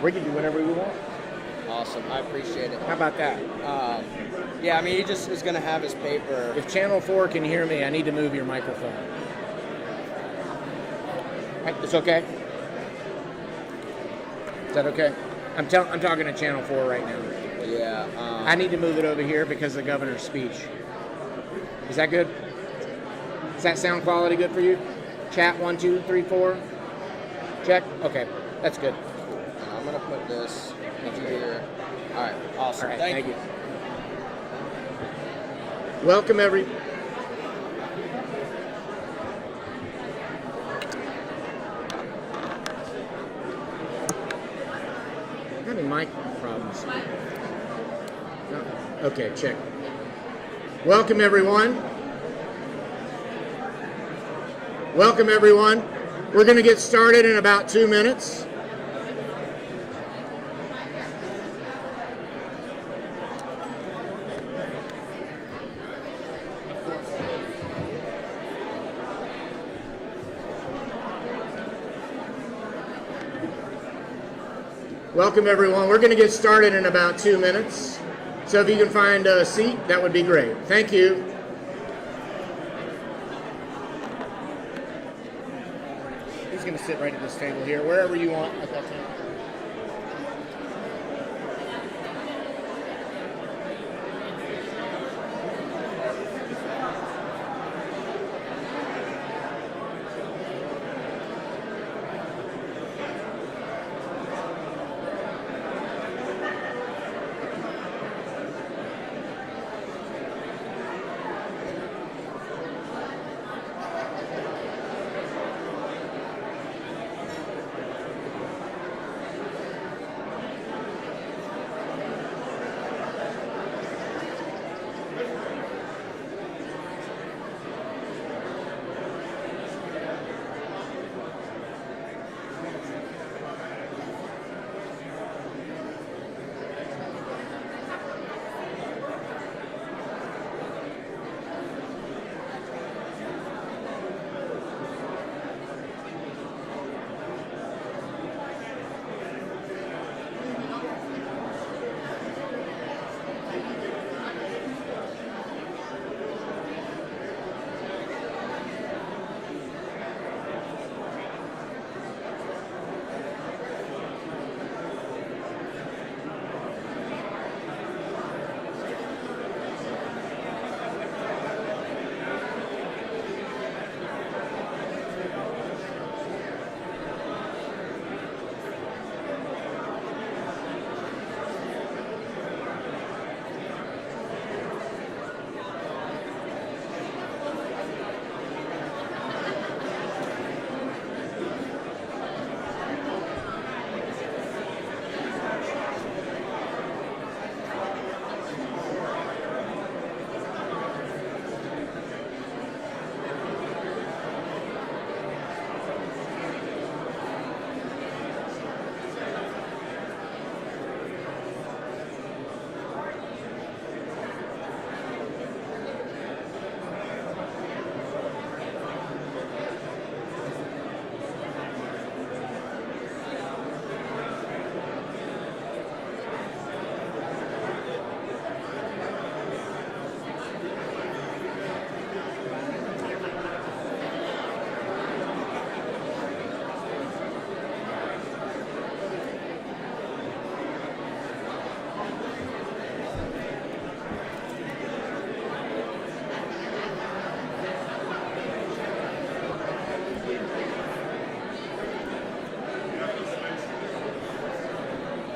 We can do whatever we want. Awesome. I appreciate it. How about that? Yeah, I mean, he just is going to have his paper. If Channel 4 can hear me, I need to move your microphone. It's okay? Is that okay? I'm talking to Channel 4 right now. Yeah. I need to move it over here because of the governor's speech. Is that good? Is that sound quality good for you? Chat 1, 2, 3, 4. Check. Okay, that's good. I'm gonna put this into here. All right. Awesome. All right, Thank you. Welcome every. Having mic problems. No. Okay, check. Welcome everyone. Welcome everyone. We're going to get started in about 2 minutes. Welcome everyone. We're going to get started in about 2 minutes. So if you can find a seat, that would be great. Thank you. He's going to sit right at this table here, wherever you want at that time.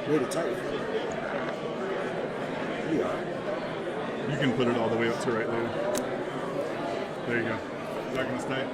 Way to tight. Yeah. You can put it all the way up to right there. There you go. Is that going to stay?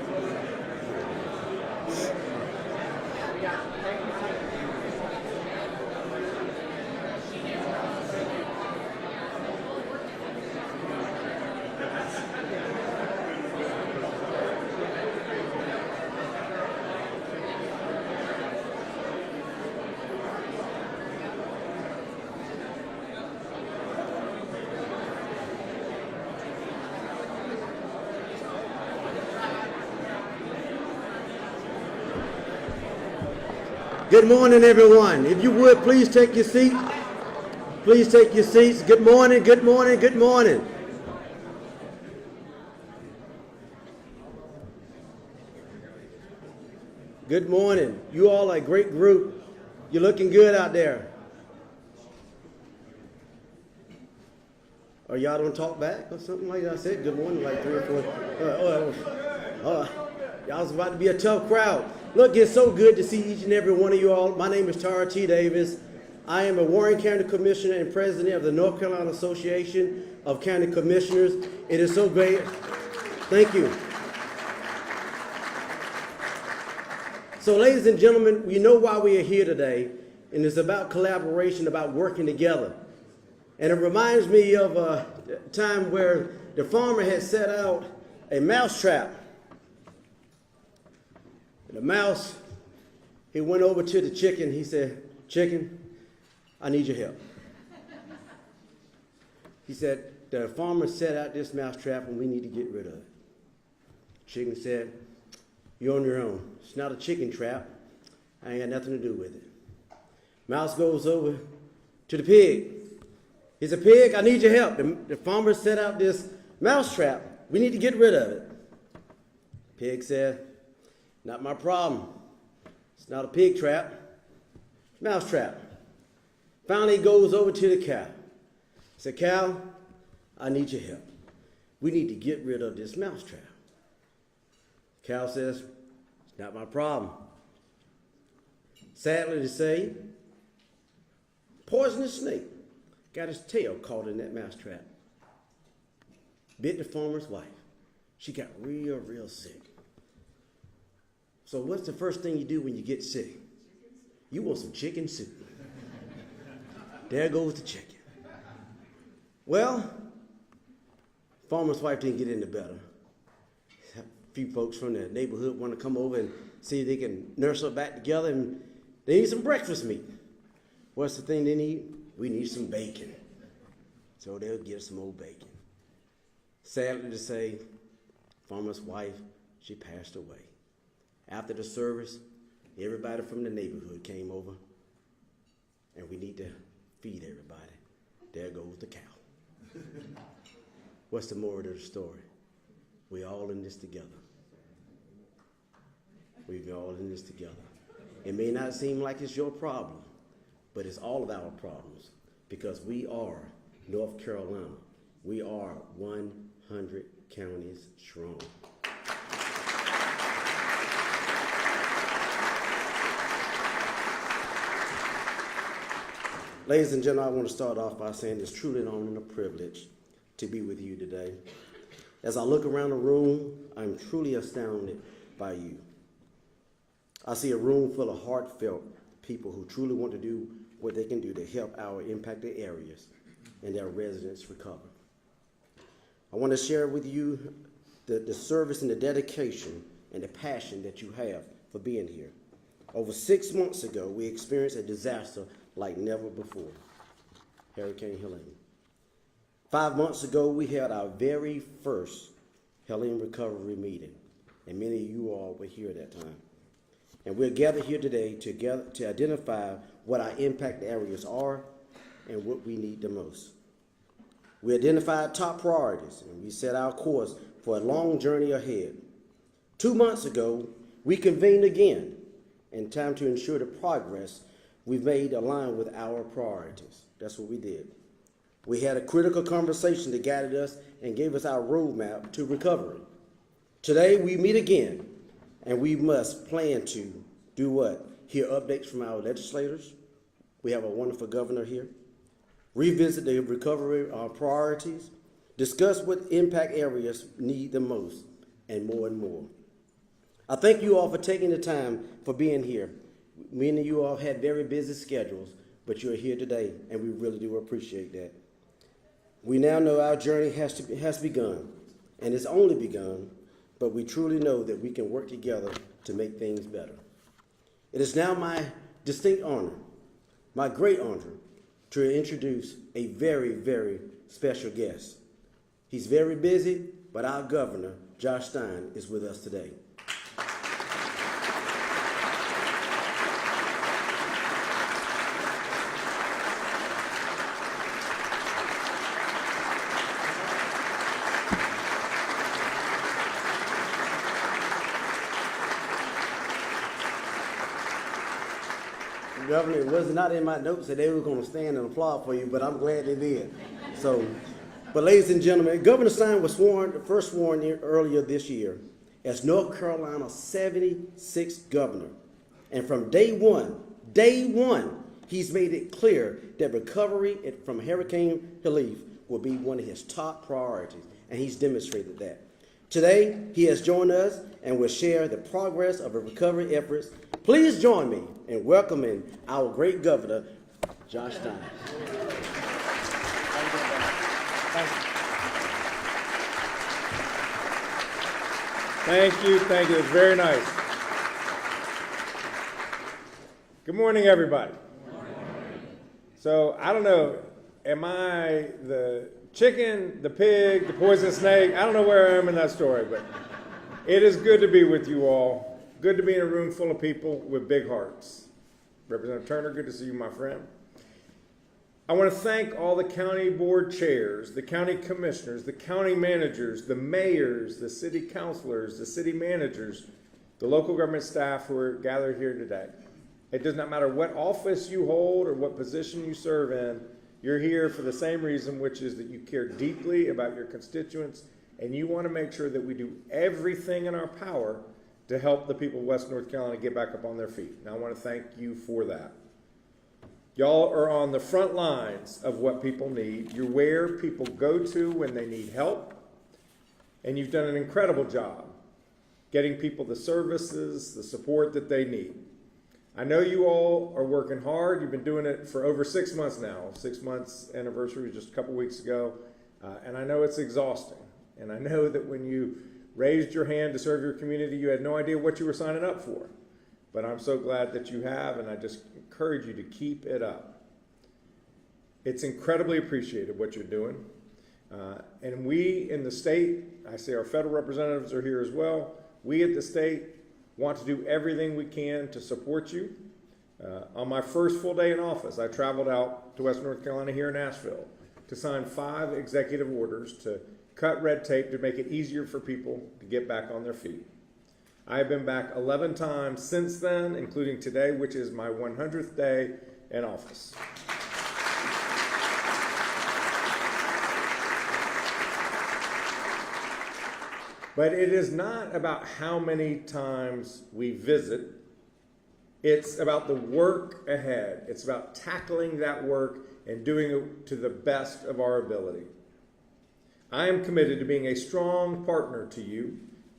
Good morning, everyone. If you would, please take your seat. Please take your seats. Good morning, good morning, good morning. Good morning. You all are a great group. You're looking good out there. Or y'all don't talk back or something like that? I said good morning like 3 or 4. Y'all was about to be a tough crowd. Look, it's so good to see each and every one of you all. My name is Tara T. Davis. I am a Warren County Commissioner and President of the North Carolina Association of County Commissioners. It is so great. Thank you. So, ladies and gentlemen, you know why we are here today, and it's about collaboration, about working together. And it reminds me of a time where the farmer had set out a mouse trap. The mouse, he went over to the chicken. He said, "Chicken, I need your help." He said, "The farmer set out this mouse trap and we need to get rid of it." Chicken said, "You're on your own. It's not a chicken trap. I ain't got nothing to do with it." Mouse goes over to the pig. He said, "Pig, I need your help. The farmer set out this mouse trap. We need to get rid of it." Pig said, "Not my problem. It's not a pig trap. It's a mouse trap." Finally, he goes over to the cow. He said, "Cow, I need your help. We need to get rid of this mouse trap." Cow says, "It's not my problem." Sadly to say, poisonous snake got his tail caught in that mouse trap. Bit the farmer's wife. She got real, real sick. So what's the first thing you do when you get sick? You want some chicken soup. There goes the chicken. Well, farmer's wife didn't get any better. A few folks from the neighborhood want to come over and see if they can nurse her back together, and they need some breakfast meat. What's the thing they need? We need some bacon. So they'll get some old bacon. Sadly to say, farmer's wife, she passed away. After the service, everybody from the neighborhood came over, and we need to feed everybody. There goes the cow. What's the moral of the story? We're all in this together. We're all in this together. It may not seem like it's your problem, but it's all of our problems, because we are North Carolina. We are 100 counties strong. Ladies and gentlemen, I want to start off by saying it's truly an honor and a privilege to be with you today. As I look around the room, I'm truly astounded by you. I see a room full of heartfelt people who truly want to do what they can do to help our impacted areas and their residents recover. I want to share with you the service and the dedication and the passion that you have for being here. Over 6 months ago, we experienced a disaster like never before, Hurricane Helene. 5 months ago, we held our very first Helene recovery meeting, and many of you all were here at that time. And we're gathered here today to identify what our impact areas are and what we need the most. We identified top priorities, and we set our course for a long journey ahead. 2 months ago, we convened again, in time to ensure the progress we've made align with our priorities. That's what we did. We had a critical conversation that guided us and gave us our roadmap to recovery. Today, we meet again, and we must plan to do what? Hear updates from our legislators. We have a wonderful governor here. Revisit the recovery priorities. Discuss what impact areas need the most, and more. I thank you all for taking the time for being here. Many of you all had very busy schedules, but you're here today, and we really do appreciate that. We now know our journey has begun, and it's only begun, but we truly know that we can work together to make things better. It is now my distinct honor, my great honor, to introduce a very, very special guest. He's very busy, but our governor, Josh Stein, is with us today. Governor, it was not in my notes that they were going to stand and applaud for you, but I'm glad they did. So, but ladies and gentlemen, Governor Stein was first sworn in earlier this year as North Carolina's 76th governor. And from day one, he's made it clear that recovery from Hurricane Helene will be one of his top priorities, and he's demonstrated that. Today, he has joined us and will share the progress of the recovery efforts. Please join me in welcoming our great governor, Josh Stein. Thank you. It's very nice. Good morning, everybody. Good morning. So, I don't know, am I the chicken, the pig, the poisonous snake? I don't know where I am in that story, but it is good to be with you all. Good to be in a room full of people with big hearts. Representative Turner, good to see you, my friend. I want to thank all the county board chairs, the county commissioners, the county managers, the mayors, the city councilors, the city managers, the local government staff who are gathered here today. It does not matter what office you hold or what position you serve in, you're here for the same reason, which is that you care deeply about your constituents and you want to make sure that we do everything in our power to help the people of West North Carolina get back up on their feet. And I want to thank you for that. Y'all are on the front lines of what people need. You're where people go to when they need help. And you've done an incredible job getting people the services, the support that they need. I know you all are working hard. You've been doing it for over 6 months now. 6 months anniversary was just a couple weeks ago. And I know it's exhausting. And I know that when you raised your hand to serve your community, you had no idea what you were signing up for. But I'm so glad that you have, and I just encourage you to keep it up. It's incredibly appreciated what you're doing. And we in the state, I say our federal representatives are here as well, we at the state want to do everything we can to support you. On my first full day in office, I traveled out to West North Carolina here in Asheville to sign 5 executive orders to cut red tape to make it easier for people to get back on their feet. I have been back 11 times since then, including today, which is my 100th day in office. But it is not about how many times we visit. It's about the work ahead. It's about tackling that work and doing it to the best of our ability. I am committed to being a strong partner to you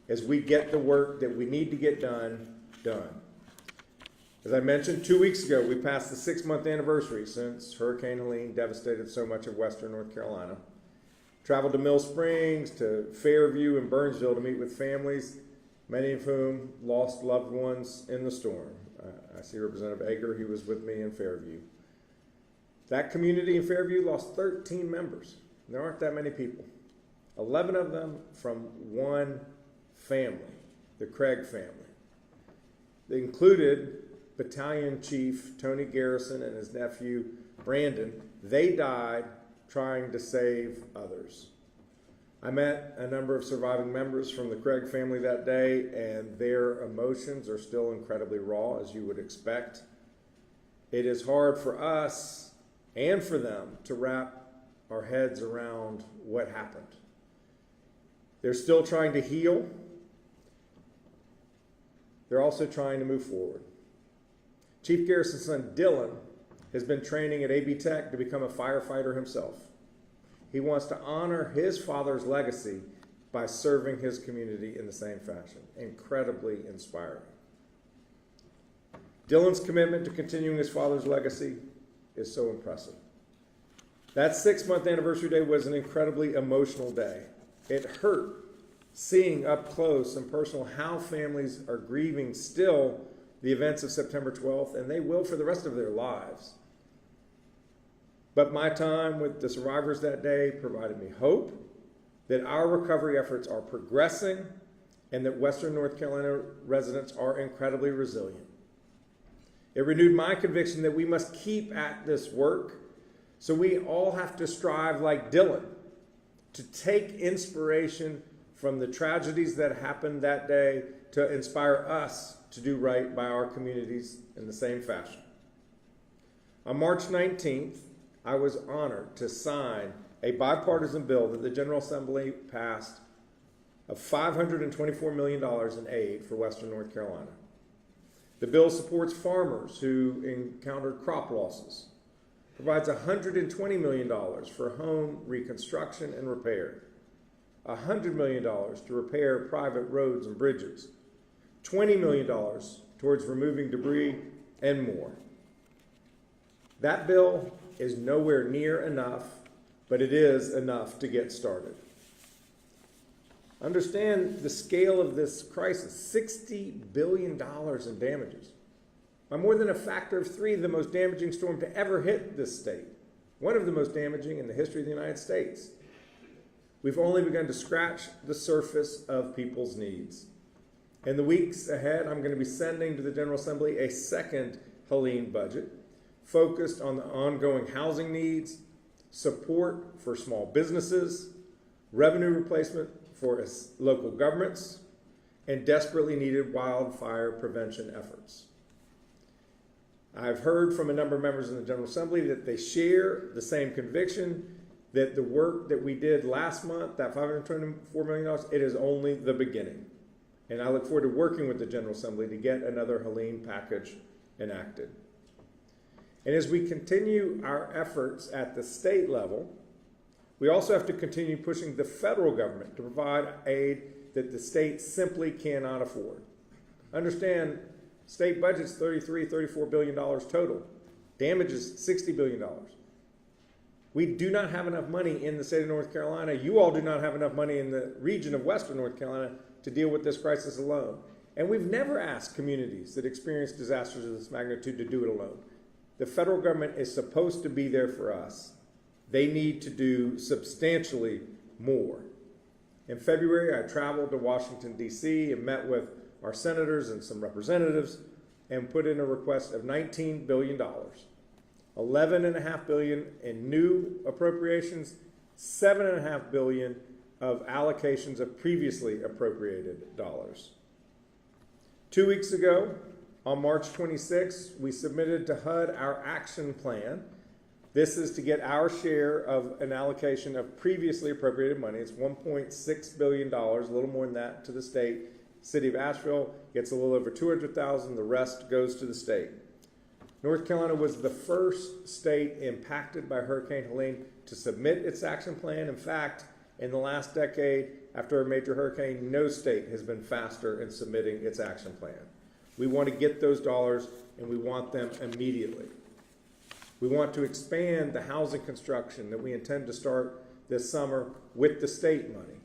as we get the work that we need to get done. As I mentioned, 2 weeks ago, we passed the 6-month anniversary since Hurricane Helene devastated so much of western North Carolina. Traveled to Mill Springs, to Fairview and Burnsville to meet with families, many of whom lost loved ones in the storm. I see Representative Ager, he was with me in Fairview. That community in Fairview lost 13 members. There aren't that many people. 11 of them from one family, the Craig family. They included Battalion Chief Tony Garrison and his nephew Brandon. They died trying to save others. I met a number of surviving members from the Craig family that day, and their emotions are still incredibly raw, as you would expect. It is hard for us and for them to wrap our heads around what happened. They're still trying to heal. They're also trying to move forward. Chief Garrison's son, Dylan, has been training at AB Tech to become a firefighter himself. He wants to honor his father's legacy by serving his community in the same fashion. Incredibly inspiring. Dylan's commitment to continuing his father's legacy is so impressive. That 6-month anniversary day was an incredibly emotional day. It hurt seeing up close and personal how families are grieving still the events of September 12th, and they will for the rest of their lives. But my time with the survivors that day provided me hope that our recovery efforts are progressing and that Western North Carolina residents are incredibly resilient. It renewed my conviction that we must keep at this work, so we all have to strive like Dylan to take inspiration from the tragedies that happened that day to inspire us to do right by our communities in the same fashion. On March 19th, I was honored to sign a bipartisan bill that the General Assembly passed of $524 million in aid for Western North Carolina. The bill supports farmers who encounter crop losses, provides $120 million for home reconstruction and repair, $100 million to repair private roads and bridges, $20 million towards removing debris, and more. That bill is nowhere near enough, but it is enough to get started. Understand the scale of this crisis, $60 billion in damages. By more than a factor of 3, the most damaging storm to ever hit this state. One of the most damaging in the history of the United States. We've only begun to scratch the surface of people's needs. In the weeks ahead, I'm going to be sending to the General Assembly a second Helene budget focused on the ongoing housing needs, support for small businesses, revenue replacement for local governments, and desperately needed wildfire prevention efforts. I've heard from a number of members in the General Assembly that they share the same conviction that the work that we did last month, that $524 million, it is only the beginning. And I look forward to working with the General Assembly to get another Helene package enacted. And as we continue our efforts at the state level, we also have to continue pushing the federal government to provide aid that the states simply cannot afford. Understand, state budget's $34 billion total. Damages $60 billion. We do not have enough money in the state of North Carolina. You all do not have enough money in the region of Western North Carolina to deal with this crisis alone. And we've never asked communities that experience disasters of this magnitude to do it alone. The federal government is supposed to be there for us. They need to do substantially more. In February, I traveled to Washington, D.C. and met with our senators and some representatives and put in a request of $19 billion. $11.5 billion in new appropriations, $7.5 billion of allocations of previously appropriated dollars. 2 weeks ago, on March 26, we submitted to HUD our action plan. This is to get our share of an allocation of previously appropriated money. It's $1.6 billion, a little more than that to the state. City of Asheville gets a little over $200,000. The rest goes to the state. North Carolina was the first state impacted by Hurricane Helene to submit its action plan. In fact, in the last decade, after a major hurricane, no state has been faster in submitting its action plan. We want to get those dollars, and we want them immediately. We want to expand the housing construction that we intend to start this summer with the state money.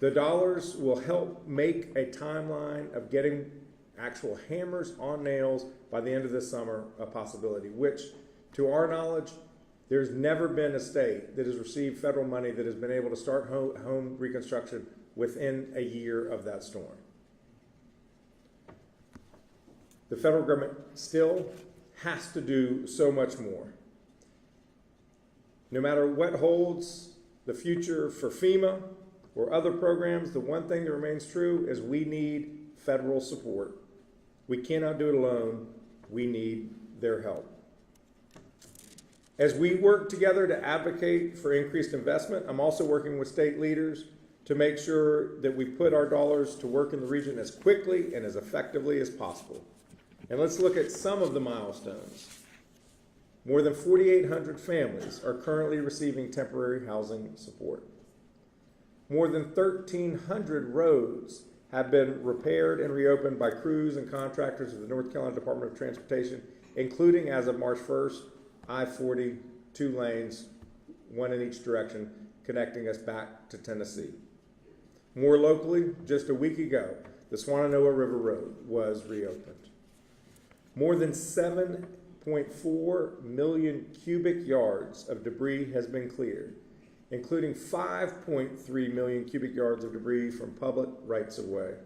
The dollars will help make a timeline of getting actual hammers on nails by the end of this summer a possibility, which, to our knowledge, there's never been a state that has received federal money that has been able to start home reconstruction within a year of that storm. The federal government still has to do so much more. No matter what holds the future for FEMA or other programs, the one thing that remains true is we need federal support. We cannot do it alone. We need their help. As we work together to advocate for increased investment, I'm also working with state leaders to make sure that we put our dollars to work in the region as quickly and as effectively as possible. And let's look at some of the milestones. More than 4,800 families are currently receiving temporary housing support. More than 1,300 roads have been repaired and reopened by crews and contractors of the North Carolina Department of Transportation, including, as of March 1st, I-40, 2 lanes, 1 in each direction, connecting us back to Tennessee. More locally, just a week ago, the Swannanoa River Road was reopened. More than 7.4 million cubic yards of debris has been cleared, including 5.3 million cubic yards of debris from public rights-of-way.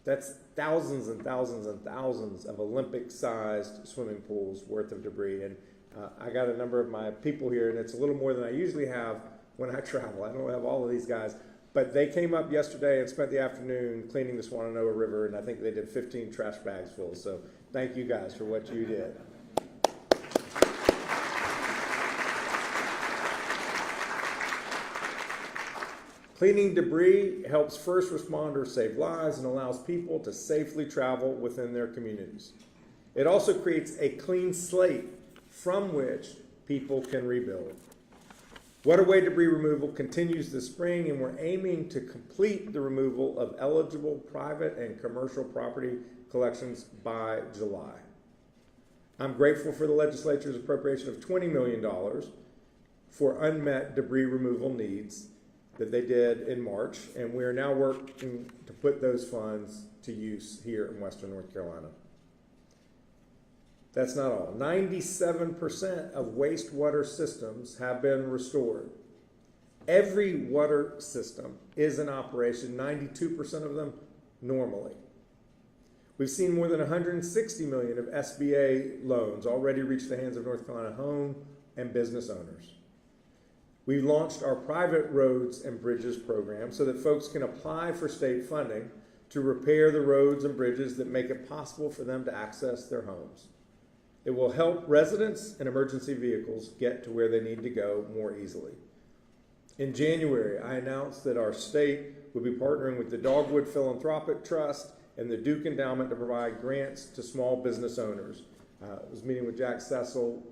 That's thousands and thousands and thousands of Olympic-sized swimming pools worth of debris. And I got a number of my people here, and it's a little more than I usually have when I travel. I don't have all of these guys. But they came up yesterday and spent the afternoon cleaning the Swannanoa River, and I think they did 15 trash bags full. So thank you guys for what you did. Cleaning debris helps first responders save lives and allows people to safely travel within their communities. It also creates a clean slate from which people can rebuild. Waterway debris removal continues this spring, and we're aiming to complete the removal of eligible private and commercial property collections by July. I'm grateful for the legislature's appropriation of $20 million for unmet debris removal needs that they did in March, and we are now working to put those funds to use here in Western North Carolina. That's not all. 97% of wastewater systems have been restored. Every water system is in operation, 92% of them normally. We've seen more than $160 million of SBA loans already reach the hands of North Carolina home and business owners. We launched our private roads and bridges program so that folks can apply for state funding to repair the roads and bridges that make it possible for them to access their homes. It will help residents and emergency vehicles get to where they need to go more easily. In January, I announced that our state would be partnering with the Dogwood Philanthropic Trust and the Duke Endowment to provide grants to small business owners. I was meeting with Jack Cecil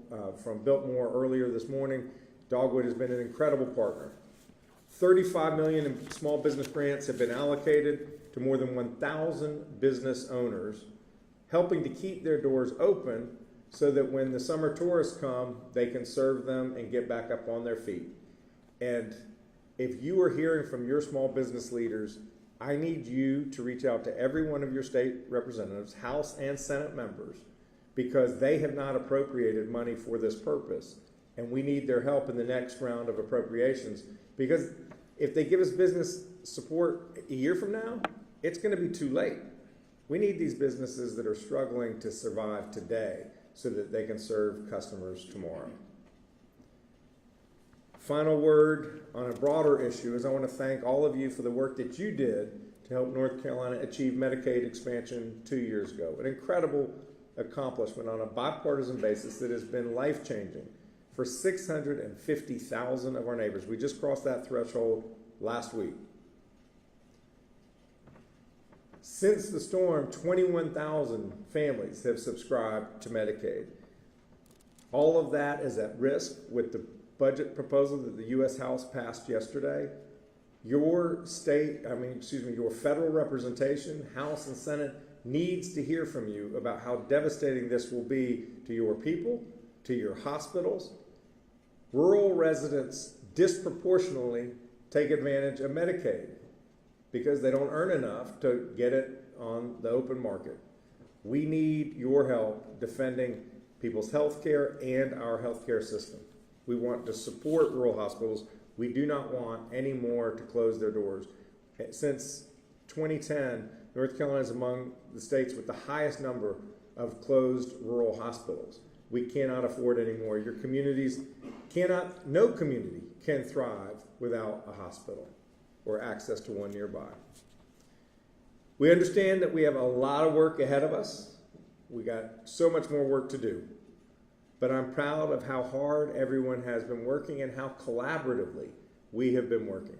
from Biltmore earlier this morning. Dogwood has been an incredible partner. $35 million in small business grants have been allocated to more than 1,000 business owners, helping to keep their doors open so that when the summer tourists come, they can serve them and get back up on their feet. And if you are hearing from your small business leaders, I need you to reach out to every one of your state representatives, House and Senate members, because they have not appropriated money for this purpose. And we need their help in the next round of appropriations, because if they give us business support a year from now, it's going to be too late. We need these businesses that are struggling to survive today so that they can serve customers tomorrow. Final word on a broader issue is I want to thank all of you for the work that you did to help North Carolina achieve Medicaid expansion 2 years ago. An incredible accomplishment on a bipartisan basis that has been life-changing for 650,000 of our neighbors. We just crossed that threshold last week. Since the storm, 21,000 families have subscribed to Medicaid. All of that is at risk with the budget proposal that the U.S. House passed yesterday. Your federal representation, House and Senate, needs to hear from you about how devastating this will be to your people, to your hospitals. Rural residents disproportionately take advantage of Medicaid because they don't earn enough to get it on the open market. We need your help defending people's health care and our health care system. We want to support rural hospitals. We do not want any more to close their doors. Since 2010, North Carolina is among the states with the highest number of closed rural hospitals. We cannot afford any more. Your communities no community can thrive without a hospital or access to one nearby. We understand that we have a lot of work ahead of us. We got so much more work to do. But I'm proud of how hard everyone has been working and how collaboratively we have been working.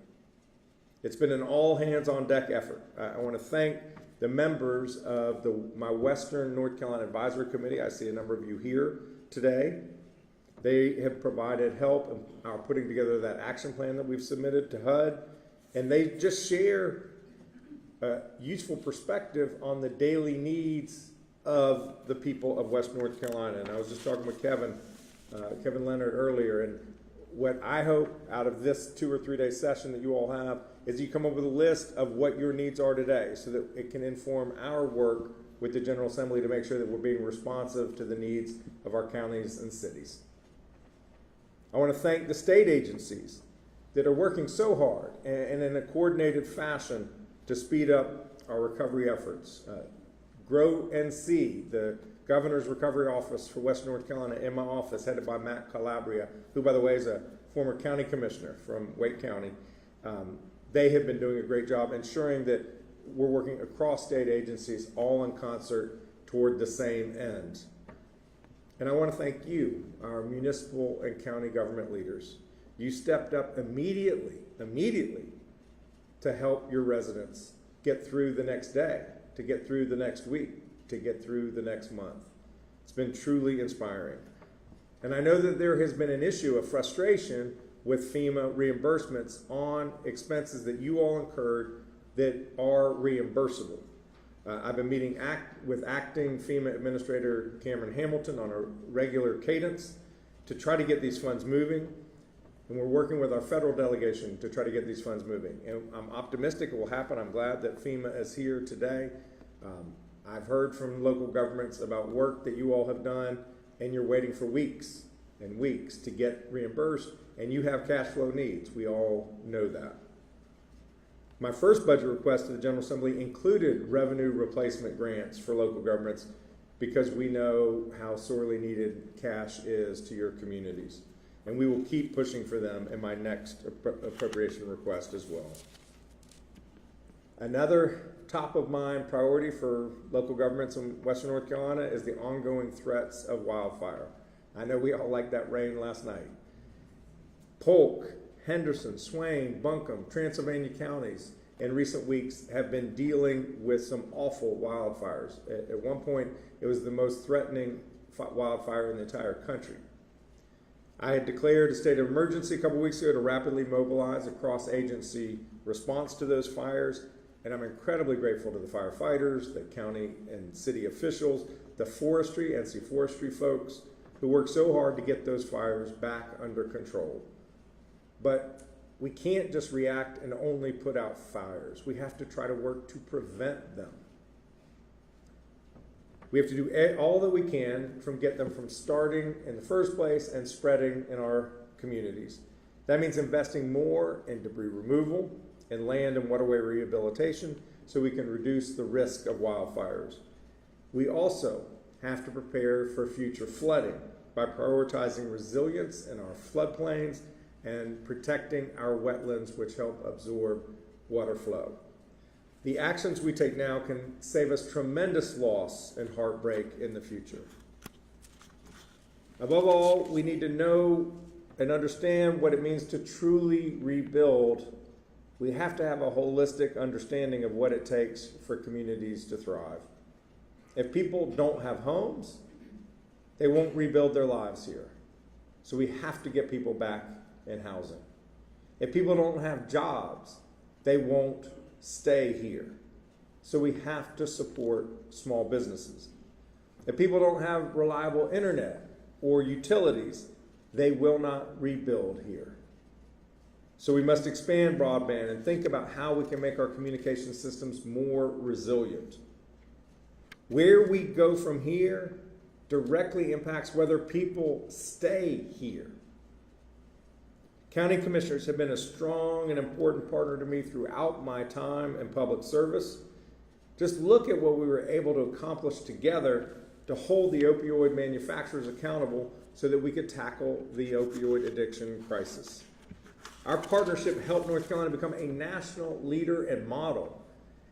It's been an all-hands-on-deck effort. I want to thank the members of my Western North Carolina Advisory Committee. I see a number of you here today. They have provided help and are putting together that action plan that we've submitted to HUD. And they just share a useful perspective on the daily needs of the people of West North Carolina. And I was just talking with Kevin Leonard earlier, and what I hope out of this 2 or 3 day session that you all have is you come up with a list of what your needs are today so that it can inform our work with the General Assembly to make sure that we're being responsive to the needs of our counties and cities. I want to thank the state agencies that are working so hard and in a coordinated fashion to speed up our recovery efforts. Grow NC, the Governor's Recovery Office for West North Carolina, in my office, headed by Matt Calabria, who, by the way, is a former county commissioner from Wake County. They have been doing a great job ensuring that we're working across state agencies all in concert toward the same end. And I want to thank you, our municipal and county government leaders. You stepped up immediately to help your residents get through the next day, to get through the next week, to get through the next month. It's been truly inspiring. And I know that there has been an issue of frustration with FEMA reimbursements on expenses that you all incurred that are reimbursable. I've been meeting with acting FEMA Administrator Cameron Hamilton on a regular cadence to try to get these funds moving. And we're working with our federal delegation to try to get these funds moving. And I'm optimistic it will happen. I'm glad that FEMA is here today. I've heard from local governments about work that you all have done, and you're waiting for weeks and weeks to get reimbursed, and you have cash flow needs. We all know that. My first budget request to the General Assembly included revenue replacement grants for local governments because we know how sorely needed cash is to your communities. And we will keep pushing for them in my next appropriation request as well. Another top of mind priority for local governments in Western North Carolina is the ongoing threats of wildfire. I know we all liked that rain last night. Polk, Henderson, Swain, Buncombe, Transylvania counties in recent weeks have been dealing with some awful wildfires. At one point, it was the most threatening wildfire in the entire country. I had declared a state of emergency a couple weeks ago to rapidly mobilize a cross-agency response to those fires, and I'm incredibly grateful to the firefighters, the county and city officials, the forestry, NC Forestry folks, who worked so hard to get those fires back under control. But we can't just react and only put out fires. We have to try to work to prevent them. We have to do all that we can from get them from starting in the first place and spreading in our communities. That means investing more in debris removal and land and waterway rehabilitation so we can reduce the risk of wildfires. We also have to prepare for future flooding by prioritizing resilience in our floodplains and protecting our wetlands, which help absorb water flow. The actions we take now can save us tremendous loss and heartbreak in the future. Above all, we need to know and understand what it means to truly rebuild. We have to have a holistic understanding of what it takes for communities to thrive. If people don't have homes, they won't rebuild their lives here. So we have to get people back in housing. If people don't have jobs, they won't stay here. So we have to support small businesses. If people don't have reliable internet or utilities, they will not rebuild here. So we must expand broadband and think about how we can make our communication systems more resilient. Where we go from here directly impacts whether people stay here. County commissioners have been a strong and important partner to me throughout my time in public service. Just look at what we were able to accomplish together to hold the opioid manufacturers accountable so that we could tackle the opioid addiction crisis. Our partnership helped North Carolina become a national leader and model,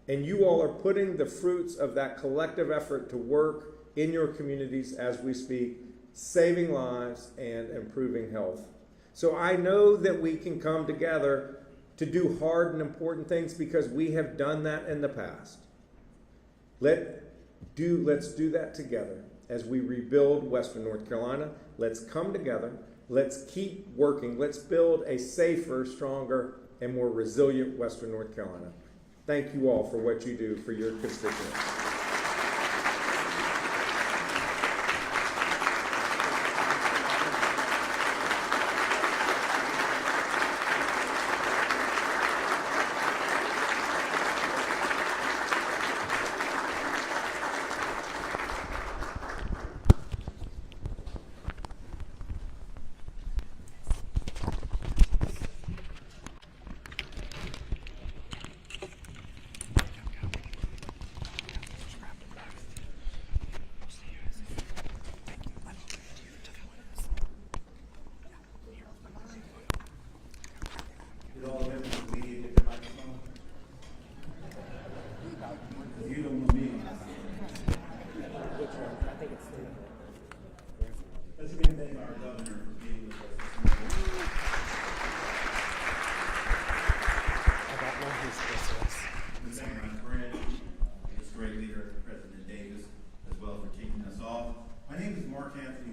and you all are putting the fruits of that collective effort to work in your communities as we speak, saving lives and improving health. So I know that we can come together to do hard and important things because we have done that in the past. Let's do that together as we rebuild Western North Carolina. Let's come together. Let's keep working. Let's build a safer, stronger, and more resilient Western North Carolina. Thank you all for what you do for your constituents.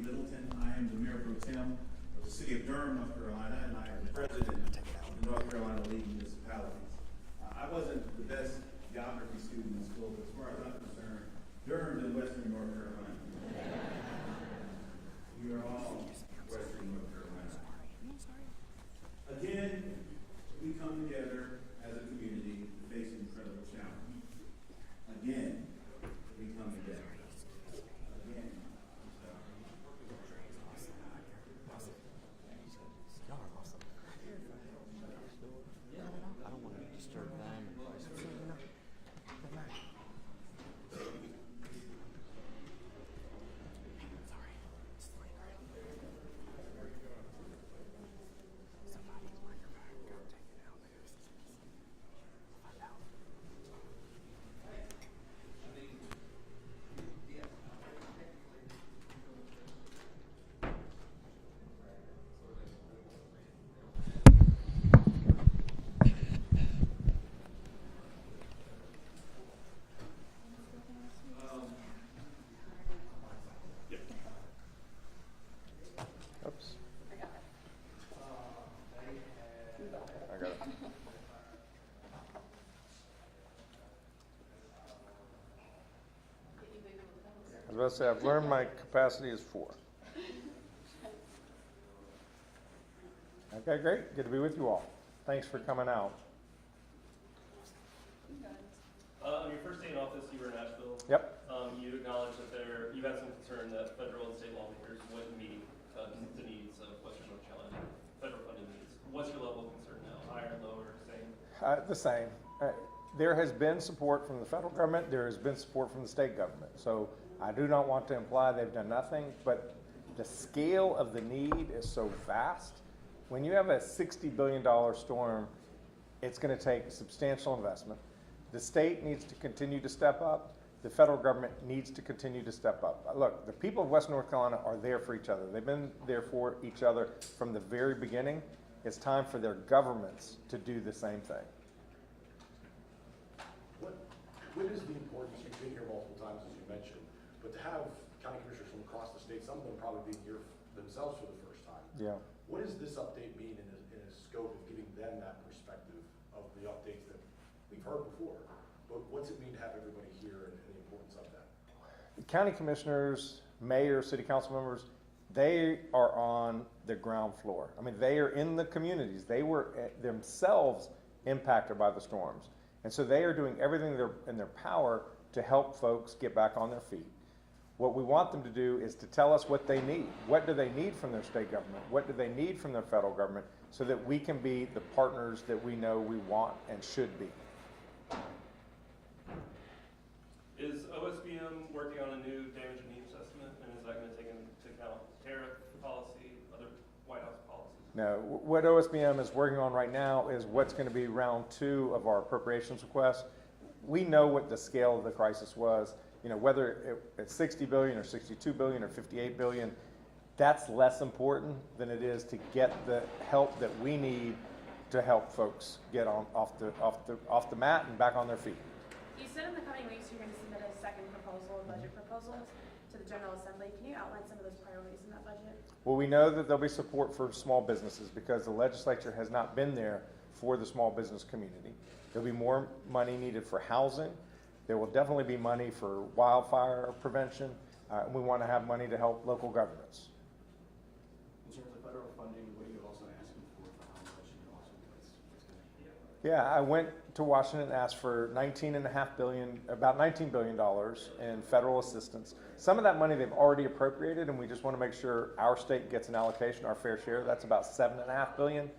Middleton. I am the Mayor Pro Tem of the City of Durham, North Carolina, and I am the President of the North Carolina League of Municipalities. I wasn't the best geography student in school, but as far as I'm concerned, Durham's in Western North Carolina. We are all Western North Carolina. Again, we come together as a community to face an incredible challenge. Again, we come together. Again. I don't want to disturb them. Oops. I got it. I was about to say, I've learned my capacity is 4. Okay, great. Good to be with you all. Thanks for coming out. On your first day in office, you were in Asheville. Yep. You acknowledged that you had some concern that federal and state lawmakers wouldn't meet the needs of Western North Carolina, federal funding needs. What's your level of concern now? Higher, lower, same? The same. There has been support from the federal government. There has been support from the state government. So I do not want to imply they've done nothing, but the scale of the need is so vast. When you have a $60 billion storm, it's going to take substantial investment. The state needs to continue to step up. The federal government needs to continue to step up. Look, the people of Western North Carolina are there for each other. They've been there for each other from the very beginning. It's time for their governments to do the same thing. What is the importance, you've been here multiple times as you mentioned, but to have county commissioners from across the state, some of them probably being here themselves for the first time. Yeah. What does this update mean in a scope of giving them that perspective of the updates that we've heard before? But what's it mean to have everybody here and the importance of that? County commissioners, mayors, city council members, they are on the ground floor. I mean, they are in the communities. They were themselves impacted by the storms. And so they are doing everything in their power to help folks get back on their feet. What we want them to do is to tell us what they need. What do they need from their state government? What do they need from their federal government so that we can be the partners that we know we want and should be? Is OSBM working on a new damage and needs estimate, and is that going to take into account tariff policy, other White House policies? No, what OSBM is working on right now is what's going to be round 2 of our appropriations request. We know what the scale of the crisis was. You know, whether it's 60 billion or 62 billion or 58 billion, that's less important than it is to get the help that we need to help folks get off the mat and back on their feet. You said in the coming weeks you're going to submit a second proposal, budget proposals, to the General Assembly. Can you outline some of those priorities in that budget? Well, we know that there'll be support for small businesses because the legislature has not been there for the small business community. There'll be more money needed for housing. There will definitely be money for wildfire prevention. We want to have money to help local governments. In terms of federal funding, what are you also asking for how much and also what's going to be? Yeah, I went to Washington and asked for about $19 billion in federal assistance. Some of that money they've already appropriated, and we just want to make sure our state gets an allocation, our fair share. That's about $7.5 billion,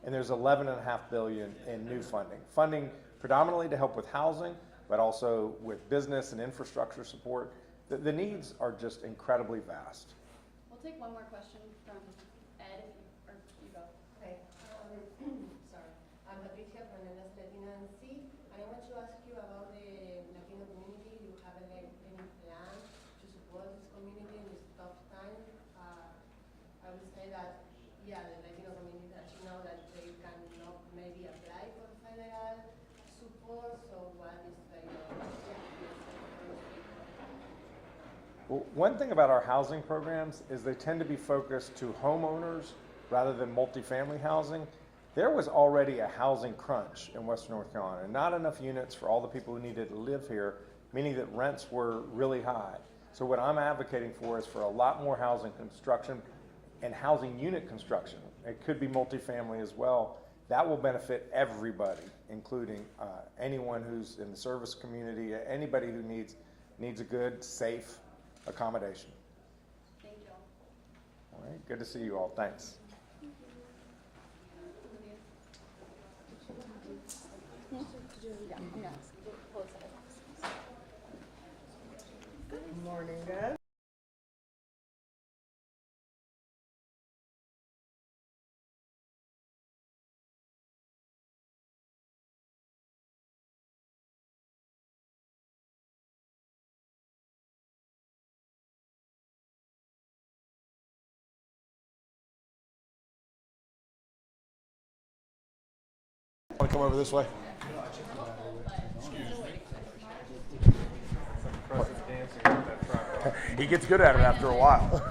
and there's $11.5 billion in new funding predominantly to help with housing, but also with business and infrastructure support. The needs are just incredibly vast. We'll take one more question from Ed, or you go. Okay. Sorry. I'm Patricia from the Latina and C. I want to ask you about the Latino community. You have any plan to support this community in this tough time? I would say that, yeah, the Latino community that you know that they cannot maybe apply for federal support. So what is Well, one thing about our housing programs is they tend to be focused to homeowners rather than multifamily housing. There was already a housing crunch in Western North Carolina, not enough units for all the people who needed to live here, meaning that rents were really high. So what I'm advocating for is for a lot more housing construction and housing unit construction. It could be multifamily as well. That will benefit everybody, including anyone who's in the service community, anybody who needs a good, safe accommodation. Thank you. All right, good to see you all. Thanks. Good morning, guys. Want to come over this way? He gets good at it after a while.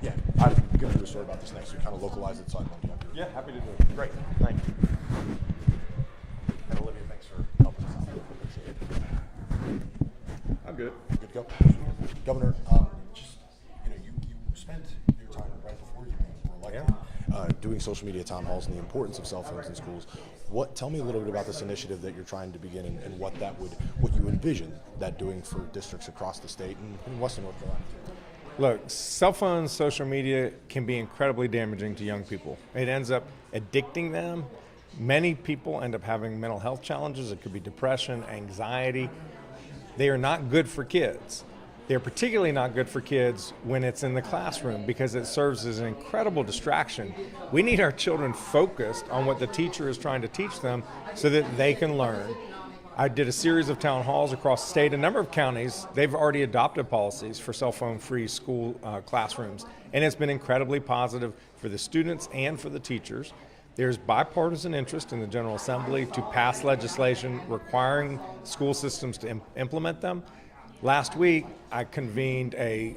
Yeah, I'm going to do a story about this next week, kind of localize it so I can. Yeah, happy to do it. Great, thank you. And Olivia, thanks for helping us out. Appreciate it. I'm good. Good to go. Governor, just, you spent your time right before you were elected doing social media town halls and the importance of cell phones in schools. Tell me a little bit about this initiative that you're trying to begin and what you envision that doing for districts across the state and in Western North Carolina. Look, cell phones, social media can be incredibly damaging to young people. It ends up addicting them. Many people end up having mental health challenges. It could be depression, anxiety. They are not good for kids. They're particularly not good for kids when it's in the classroom because it serves as an incredible distraction. We need our children focused on what the teacher is trying to teach them so that they can learn. I did a series of town halls across the state. A number of counties, they've already adopted policies for cell phone-free school classrooms, and it's been incredibly positive for the students and for the teachers. There's bipartisan interest in the General Assembly to pass legislation requiring school systems to implement them. Last week, I convened a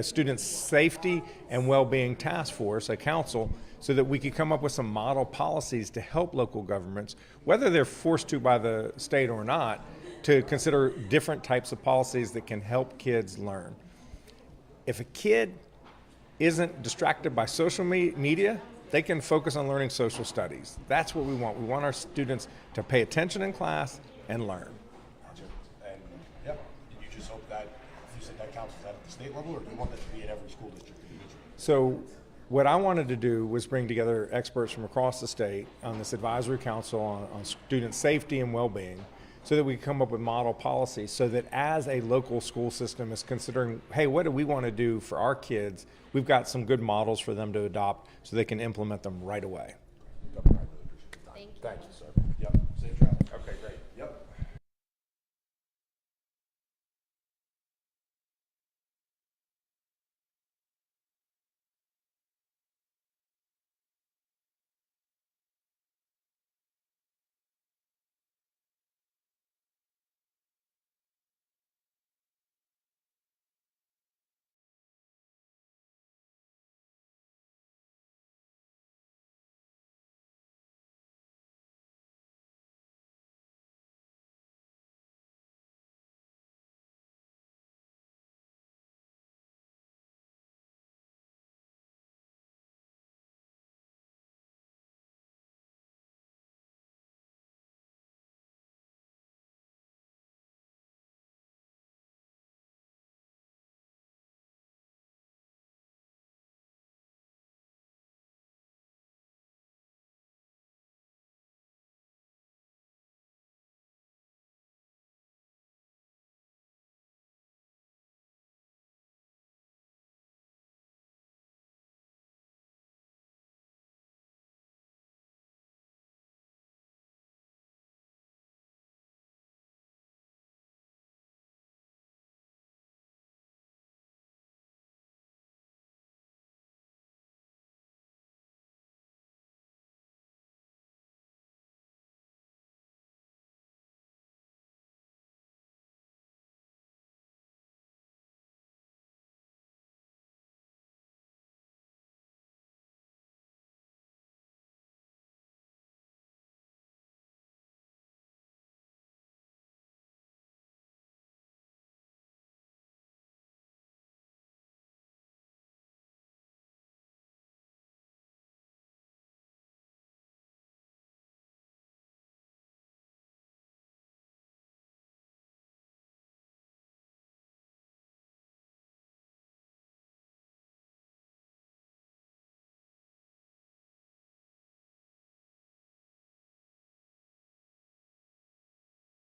student safety and well-being task force, a council, so that we could come up with some model policies to help local governments, whether they're forced to by the state or not, to consider different types of policies that can help kids learn. If a kid isn't distracted by social media, they can focus on learning social studies. That's what we want. We want our students to pay attention in class and learn. And yeah, you just hope that you said that counts as that at the state level, or do you want that to be at every school district individually? So what I wanted to do was bring together experts from across the state on this advisory council on student safety and well-being so that we come up with model policies so that as a local school system is considering, hey, what do we want to do for our kids? We've got some good models for them to adopt so they can implement them right away. Governor, I really appreciate your time. Thank you, sir. Yep. Safe